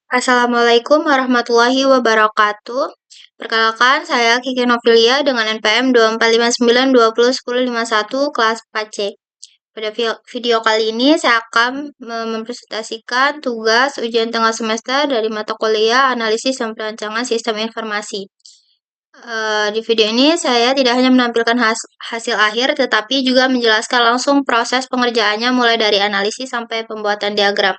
Assalamualaikum warahmatullahi wabarakatuh. Perkenalkan, saya Kiki Novilia dengan NPM 2459201051 kelas 4C. Pada video kali ini saya akan mempresentasikan tugas ujian tengah semester dari mata kuliah Analisis dan Perancangan Sistem Informasi. Di video ini saya tidak hanya menampilkan hasil akhir, tetapi juga menjelaskan langsung proses pengerjaannya mulai dari analisis sampai pembuatan diagram.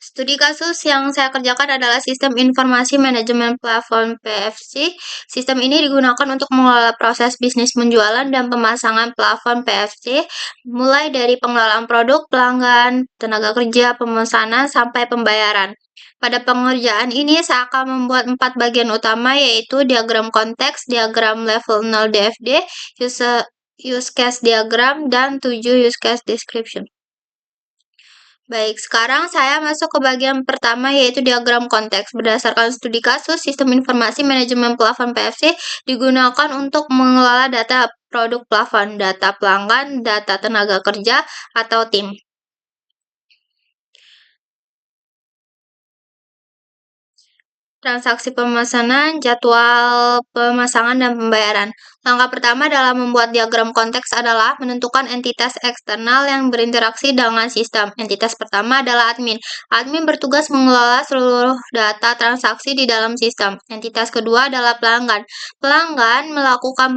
Studi kasus yang saya kerjakan adalah Sistem Informasi Manajemen Plafon PFC. Sistem ini digunakan untuk mengelola proses bisnis penjualan dan pemasangan plafon PFC, mulai dari pengelolaan produk, pelanggan, tenaga kerja, pemesanan, sampai pembayaran. Pada pengerjaan ini, saya akan membuat 4 bagian utama, yaitu diagram konteks, diagram level 0 DFD, use case diagram, dan 7 use case description. Baik, sekarang saya masuk ke bagian pertama, yaitu diagram konteks. Berdasarkan studi kasus, sistem informasi manajemen plafon PFC digunakan untuk mengelola data produk plafon, data pelanggan, data tenaga kerja, atau tim. Transaksi pemesanan, jadwal pemasangan, dan pembayaran. Langkah pertama dalam membuat diagram konteks adalah menentukan entitas eksternal yang berinteraksi dengan sistem. Entitas pertama adalah admin. Admin bertugas mengelola seluruh data transaksi di dalam sistem. Entitas kedua adalah pelanggan. Pelanggan melakukan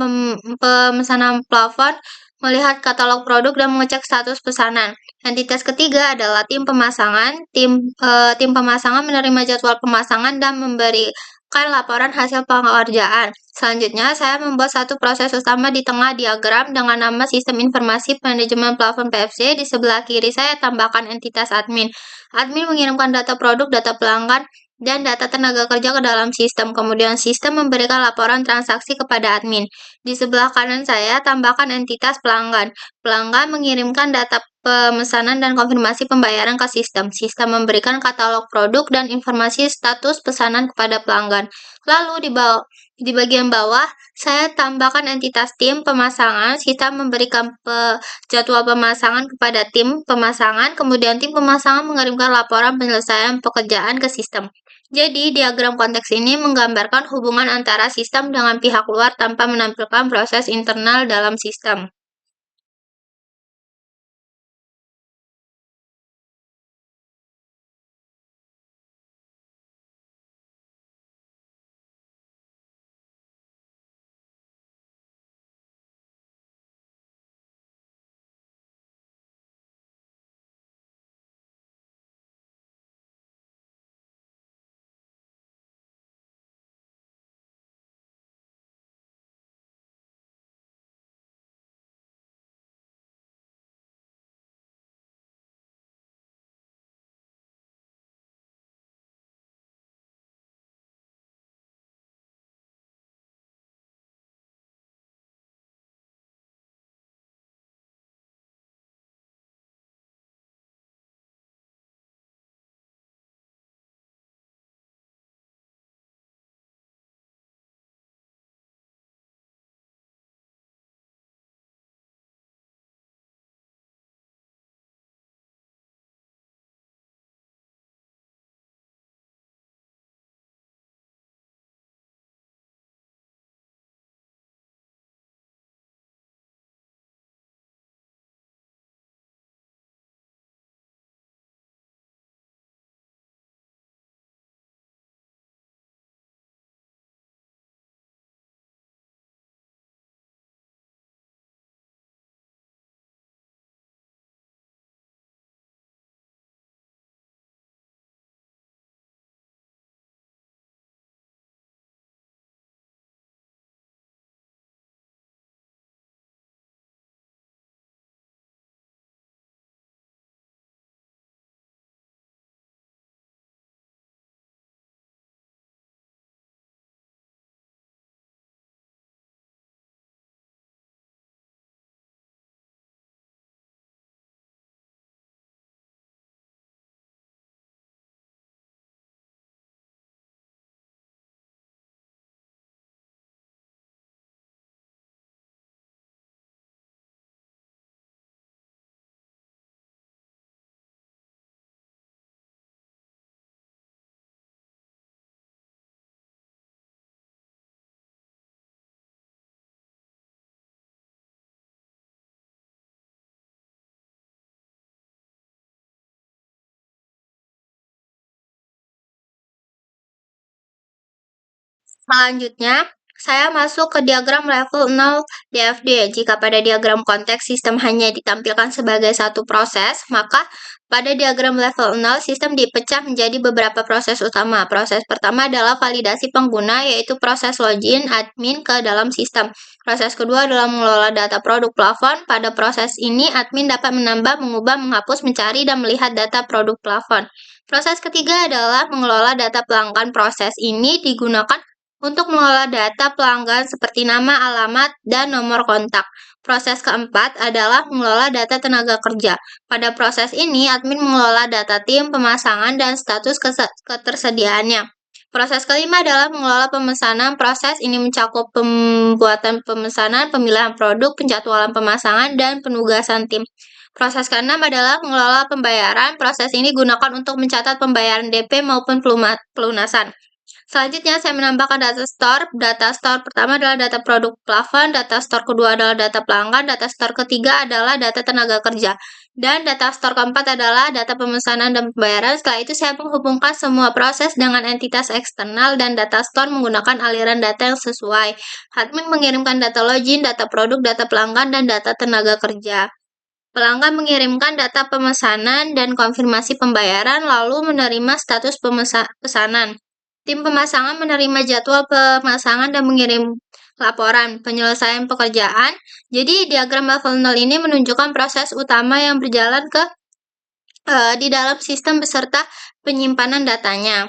pemesanan plafon, melihat katalog produk, dan mengecek status pesanan. Entitas ketiga adalah tim pemasangan. Tim pemasangan menerima jadwal pemasangan dan memberikan laporan hasil pengerjaan. Selanjutnya, saya membuat satu proses utama di tengah diagram dengan nama Sistem Informasi Manajemen Plafon PFC. Di sebelah kiri saya tambahkan entitas admin. Admin mengirimkan data produk, data pelanggan, dan data tenaga kerja ke dalam sistem. Kemudian sistem memberikan laporan transaksi kepada admin. Di sebelah kanan saya tambahkan entitas pelanggan. Pelanggan mengirimkan data pemesanan dan konfirmasi pembayaran ke sistem. Sistem memberikan katalog produk dan informasi status pesanan kepada pelanggan. Lalu di bagian bawah, saya tambahkan entitas tim pemasangan. Sistem memberikan jadwal pemasangan kepada tim pemasangan. Kemudian tim pemasangan mengirimkan laporan penyelesaian pekerjaan ke sistem. Jadi, diagram konteks ini menggambarkan hubungan antara sistem dengan pihak luar tanpa menampilkan proses internal dalam sistem. Selanjutnya, saya masuk ke diagram level 0 DFD. Jika pada diagram konteks sistem hanya ditampilkan sebagai satu proses, maka pada diagram level 0 sistem dipecah menjadi beberapa proses utama. Proses pertama adalah validasi pengguna, yaitu proses login admin ke dalam sistem. Proses kedua adalah mengelola data produk plafon. Pada proses ini, admin dapat menambah, mengubah, menghapus, mencari, dan melihat data produk plafon. Proses ketiga adalah mengelola data pelanggan. Proses ini digunakan untuk mengelola data pelanggan seperti nama, alamat, dan nomor kontak. Proses keempat adalah mengelola data tenaga kerja. Pada proses ini, admin mengelola data tim, pemasangan, dan status ketersediaannya. Proses kelima adalah mengelola pemesanan. Proses ini mencakup pembuatan pemesanan, pemilihan produk, penjadwalan pemasangan, dan penugasan tim. Proses keenam adalah mengelola pembayaran. Proses ini digunakan untuk mencatat pembayaran DP maupun pelunasan. Selanjutnya, saya menambahkan data store. Data store pertama adalah data produk plafon, data store kedua adalah data pelanggan, data store ketiga adalah data tenaga kerja, dan data store keempat adalah data pemesanan dan pembayaran. Setelah itu, saya menghubungkan semua proses dengan entitas eksternal dan data store menggunakan aliran data yang sesuai. Admin mengirimkan data login, data produk, data pelanggan, dan data tenaga kerja. Pelanggan mengirimkan data pemesanan dan konfirmasi pembayaran, lalu menerima status pesanan. Tim pemasangan menerima jadwal pemasangan dan mengirim laporan penyelesaian pekerjaan. Jadi diagram level 0 ini menunjukkan proses utama yang berjalan di dalam sistem beserta penyimpanan datanya.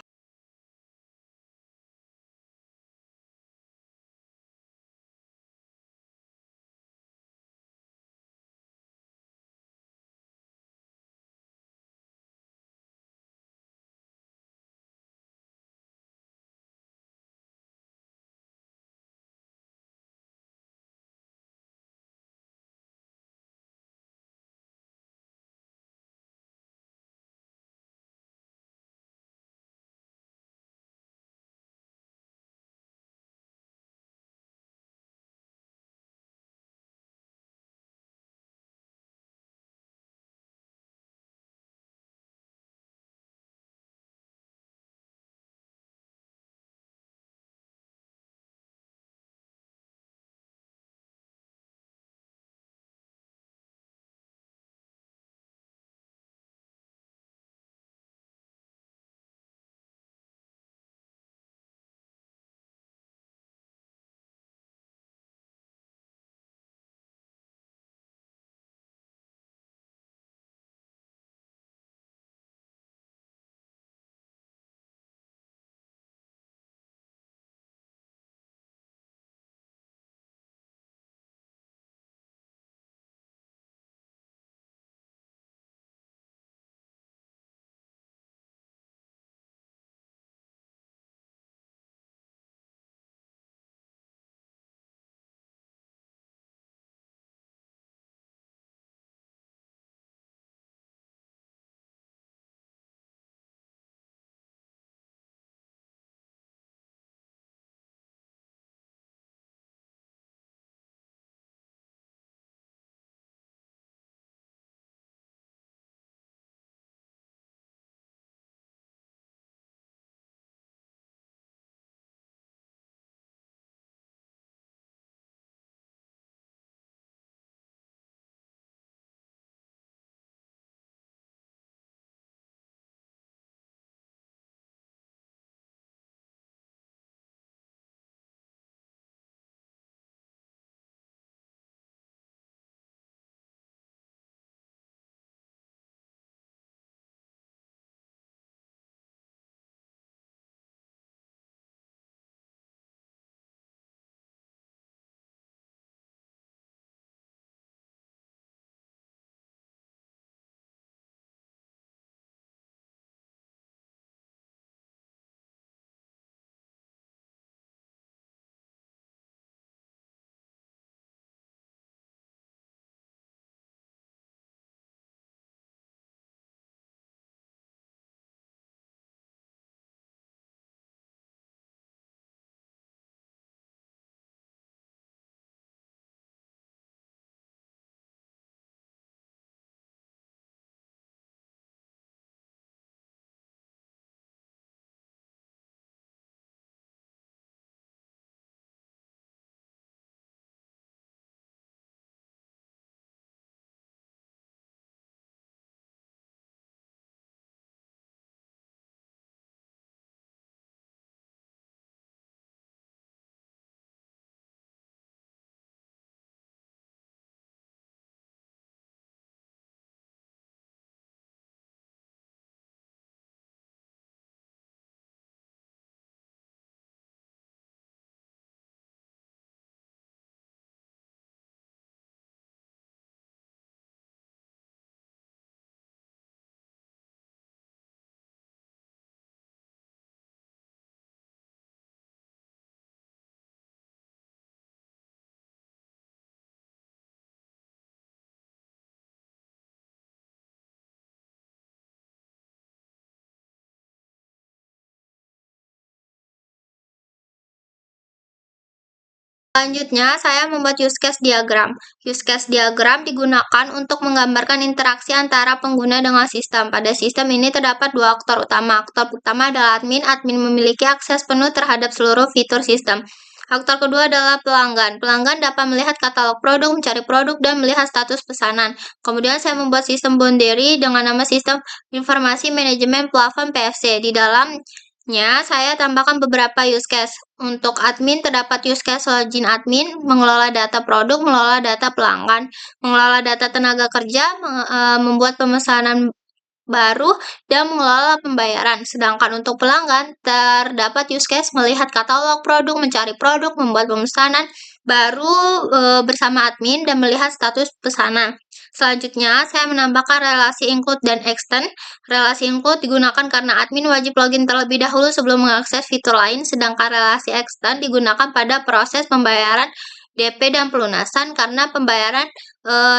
Selanjutnya, saya membuat use case diagram. Use case diagram digunakan untuk menggambarkan interaksi antara pengguna dengan sistem. Pada sistem ini terdapat dua aktor utama. Aktor pertama adalah admin. Admin memiliki akses penuh terhadap seluruh fitur sistem. Aktor kedua adalah pelanggan. Pelanggan dapat melihat katalog produk, mencari produk, dan melihat status pesanan. Kemudian saya membuat sistem boundary dengan nama sistem informasi manajemen plafon PFC. Di dalamnya, saya tambahkan beberapa use case. Untuk admin, terdapat use case login admin, mengelola data produk, mengelola data pelanggan, mengelola data tenaga kerja, membuat pemesanan baru, dan mengelola pembayaran. Sedangkan untuk pelanggan, terdapat use case melihat katalog produk, mencari produk, membuat pemesanan baru bersama admin, dan melihat status pesanan. Selanjutnya, saya menambahkan relasi include dan extend. Relasi include digunakan karena admin wajib login terlebih dahulu sebelum mengakses fitur lain, sedangkan relasi extend digunakan pada proses pembayaran DP dan pelunasan karena pembayaran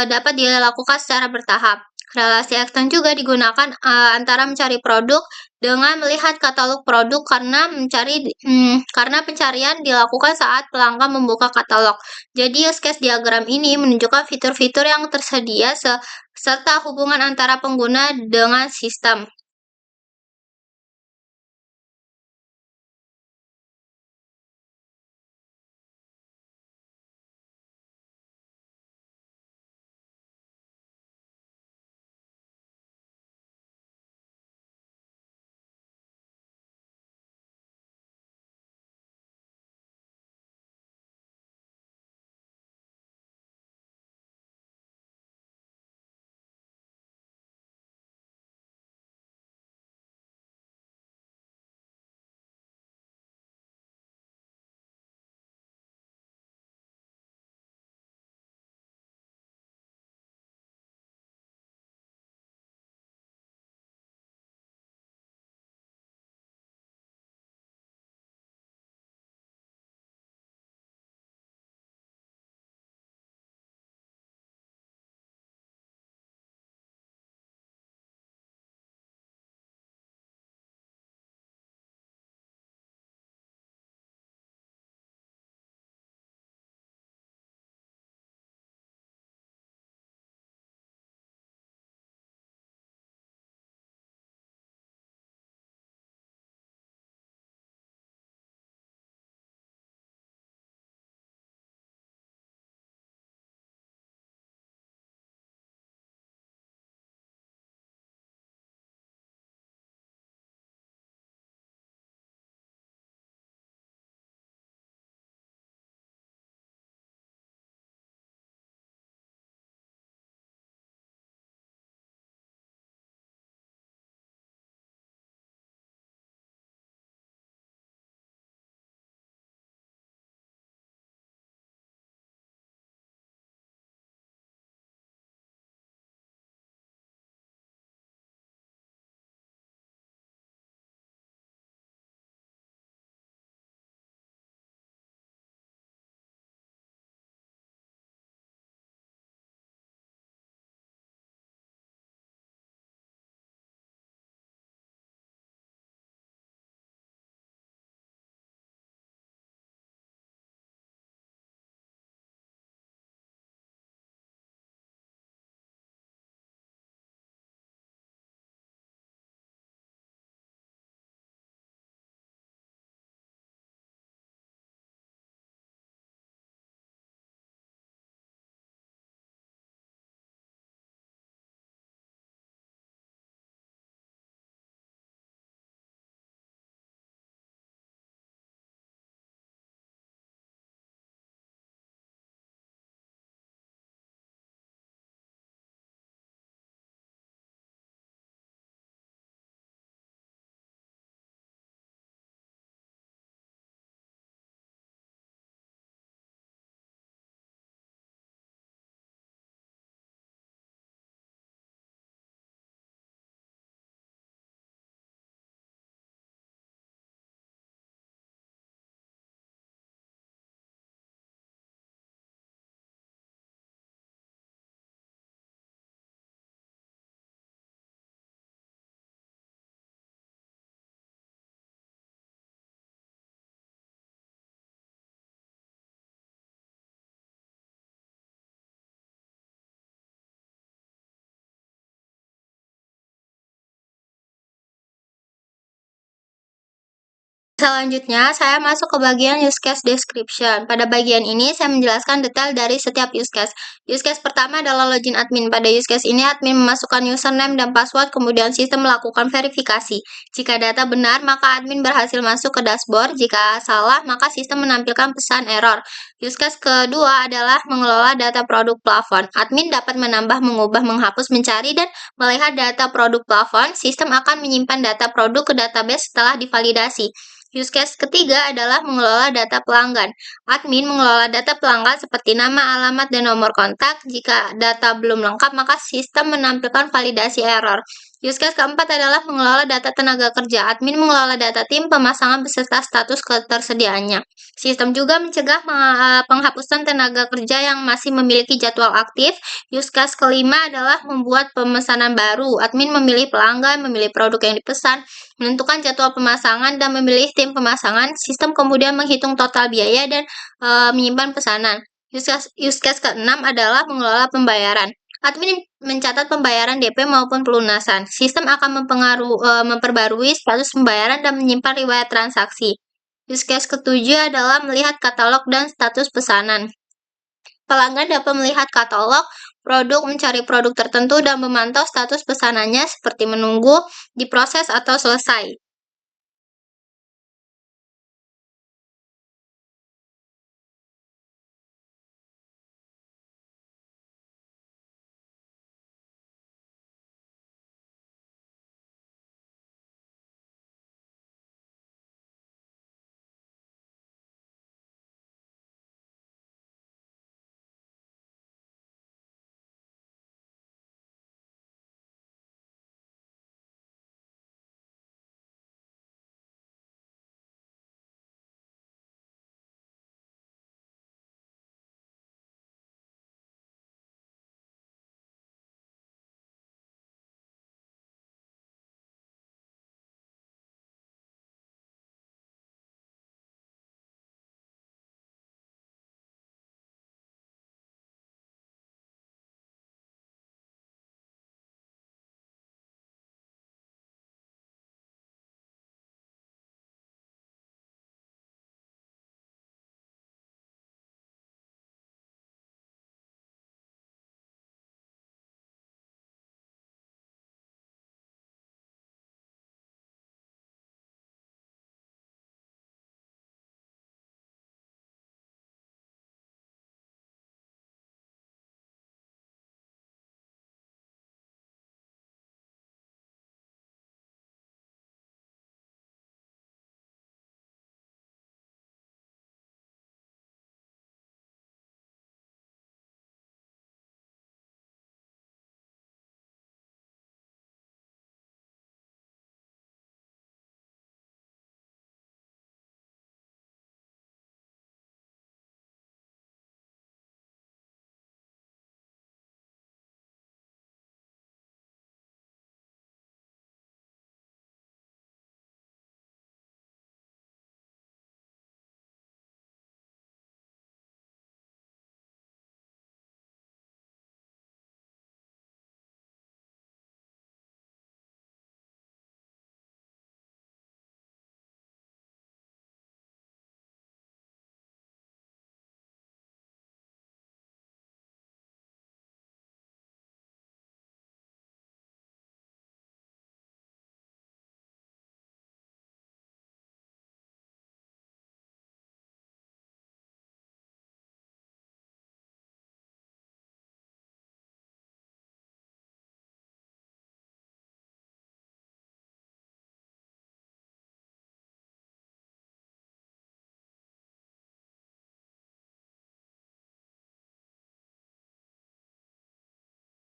dapat dilakukan secara bertahap. Relasi extend juga digunakan antara mencari produk dengan melihat katalog produk karena pencarian dilakukan saat pelanggan membuka katalog. Jadi use case diagram ini menunjukkan fitur-fitur yang tersedia serta hubungan antara pengguna dengan sistem. Selanjutnya, saya masuk ke bagian use case description. Pada bagian ini, saya menjelaskan detail dari setiap use case. Use case pertama adalah login admin. Pada use case ini, admin memasukkan username dan password, kemudian sistem melakukan verifikasi. Jika data benar, maka admin berhasil masuk ke dashboard. Jika salah, maka sistem menampilkan pesan error. Use case kedua adalah mengelola data produk plafon. Admin dapat menambah, mengubah, menghapus, mencari, dan melihat data produk plafon. Sistem akan menyimpan data produk ke database setelah divalidasi. Use case ketiga adalah mengelola data pelanggan. Admin mengelola data pelanggan seperti nama, alamat, dan nomor kontak. Jika data belum lengkap, maka sistem menampilkan validasi error. Use case keempat adalah mengelola data tenaga kerja. Admin mengelola data tim, pemasangan beserta status ketersediaannya. Sistem juga mencegah penghapusan tenaga kerja yang masih memiliki jadwal aktif. Use case kelima adalah membuat pemesanan baru. Admin memilih pelanggan, memilih produk yang dipesan, menentukan jadwal pemasangan, dan memilih tim pemasangan. Sistem kemudian menghitung total biaya dan menyimpan pesanan. Use case ke-6 adalah mengelola pembayaran. Admin mencatat pembayaran DP maupun pelunasan. Sistem akan memperbarui status pembayaran dan menyimpan riwayat transaksi. Use case ke-7 adalah melihat katalog dan status pesanan. Pelanggan dapat melihat katalog produk, mencari produk tertentu, dan memantau status pesanannya seperti menunggu, diproses, atau selesai.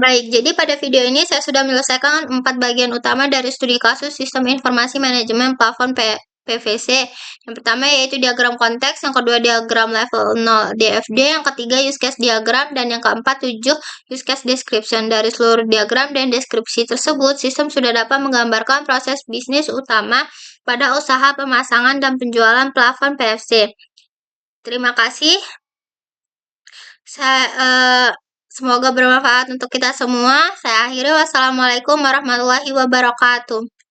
Baik, jadi pada video ini saya sudah menyelesaikan 4 bagian utama dari studi kasus Sistem Informasi Manajemen Plafon PVC. Yang pertama yaitu diagram konteks, yang kedua diagram level 0 DFD, yang ketiga use case diagram, dan yang keempat 7 use case description. Dari seluruh diagram dan deskripsi tersebut, sistem sudah dapat menggambarkan proses bisnis utama pada usaha pemasangan dan penjualan plafon PVC. Terima kasih. Semoga bermanfaat untuk kita semua. Saya akhiri. Wassalamualaikum warahmatullahi wabarakatuh.